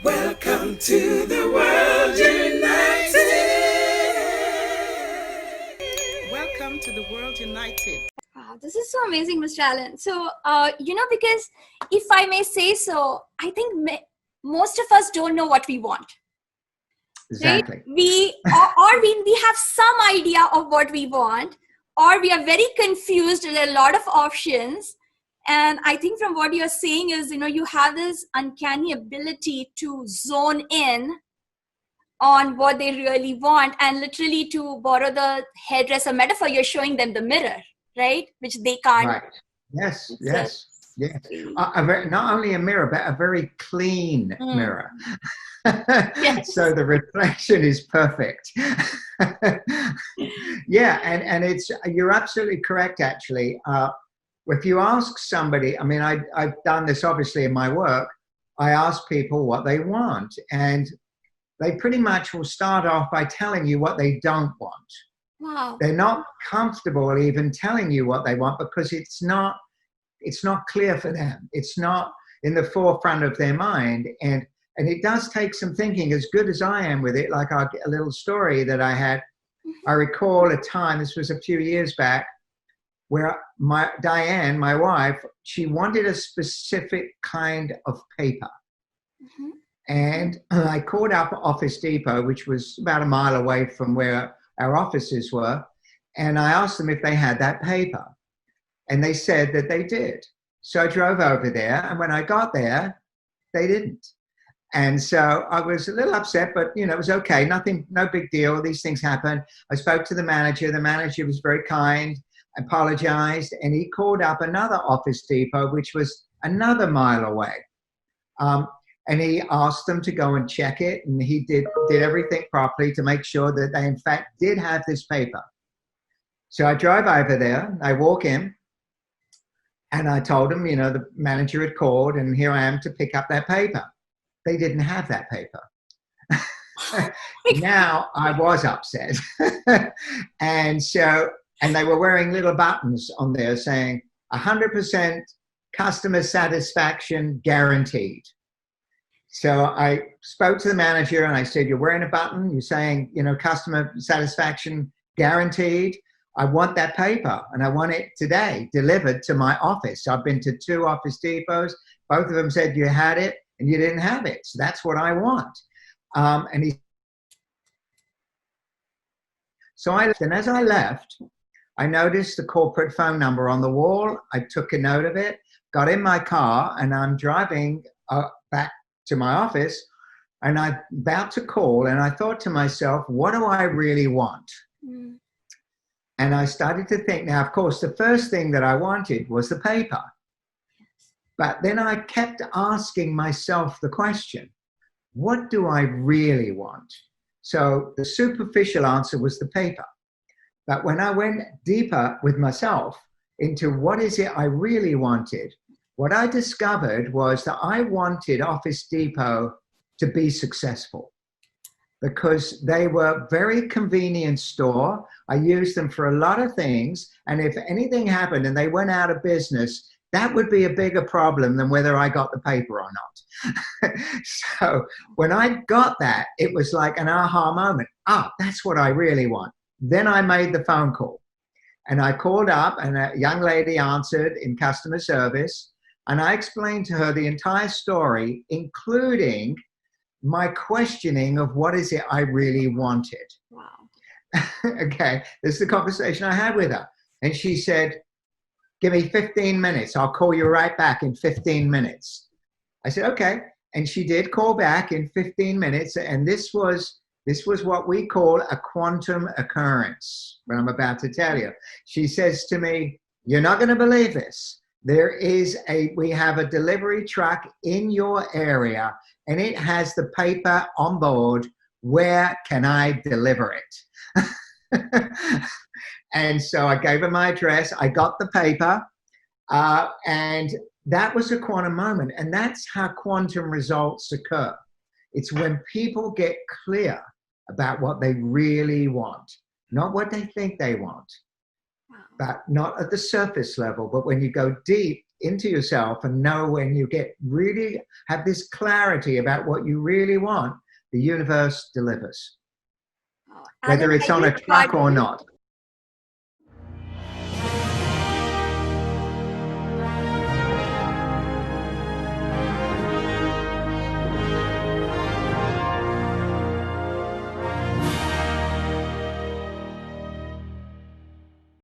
Welcome to the world united. Welcome to the world united. Wow, this is so amazing, Mr. Allen. So, because if I may say so, I think most of us don't know what we want. Exactly. Right? We have some idea of what we want, or we are very confused. There are a lot of options. And I think from what you're saying is, you have this uncanny ability to zone in on what they really want. And literally, to borrow the hairdresser metaphor, you're showing them the mirror, right? Which they can't. Right. Yes. Not only a mirror, but a very clean mirror. Yes. So the reflection is perfect. Yeah, and you're absolutely correct, actually. If you ask somebody, I mean, I've done this obviously in my work, I ask people what they want, and they pretty much will start off by telling you what they don't want. Wow. They're not comfortable even telling you what they want because it's not clear for them. It's not in the forefront of their mind. And it does take some thinking, as good as I am with it. Like a little story that I had, I recall a time, this was a few years back, where Diane, my wife, she wanted a specific kind of paper. Mm-hmm. And I called up Office Depot, which was about a mile away from where our offices were. And I asked them if they had that paper. And they said that they did. So I drove over there. And when I got there, they didn't. And so I was a little upset, but it was okay. No big deal. These things happen. I spoke to the manager. The manager was very kind, apologized, and he called up another Office Depot, which was another mile away. And he asked them to go and check it. And he did everything properly to make sure that they, in fact, did have this paper. So I drove over there. I walk in. And I told him, the manager had called, and here I am to pick up that paper. They didn't have that paper. Now I was upset. And they were wearing little buttons on there saying 100% customer satisfaction guaranteed. So I spoke to the manager and I said, you're wearing a button, you're saying, customer satisfaction guaranteed. I want that paper and I want it today delivered to my office. I've been to 2 Office Depots. Both of them said you had it and you didn't have it. So that's what I want. So I left, and as I left, I noticed the corporate phone number on the wall. I took a note of it, got in my car, and I'm driving back to my office, and I'm about to call, and I thought to myself, what do I really want? Mm. And I started to think. Now, of course, the first thing that I wanted was the paper. But then I kept asking myself the question, what do I really want? So the superficial answer was the paper. But when I went deeper with myself into what is it I really wanted, what I discovered was that I wanted Office Depot to be successful, because they were a very convenient store. I used them for a lot of things. And if anything happened and they went out of business, that would be a bigger problem than whether I got the paper or not. So when I got that, it was like an aha moment. That's what I really want. Then I made the phone call. And I called up, and a young lady answered in customer service. And I explained to her the entire story, including my questioning of what is it I really wanted. Wow. Okay, this is the conversation I had with her. And she said, give me 15 minutes. I'll call you right back in 15 minutes. I said, okay. And she did call back in 15 minutes. And this was what we call a quantum occurrence, what I'm about to tell you. She says to me, you're not going to believe this. We have a delivery truck in your area, and it has the paper on board. Where can I deliver it? And so I gave her my address. I got the paper, and that was a quantum moment. And that's how quantum results occur. It's when people get clear about what they really want, not what they think they want, but not at the surface level. But when you go deep into yourself and know when you get really have this clarity about what you really want, the universe delivers. Oh, Whether Alan, it's I on a just truck got or not.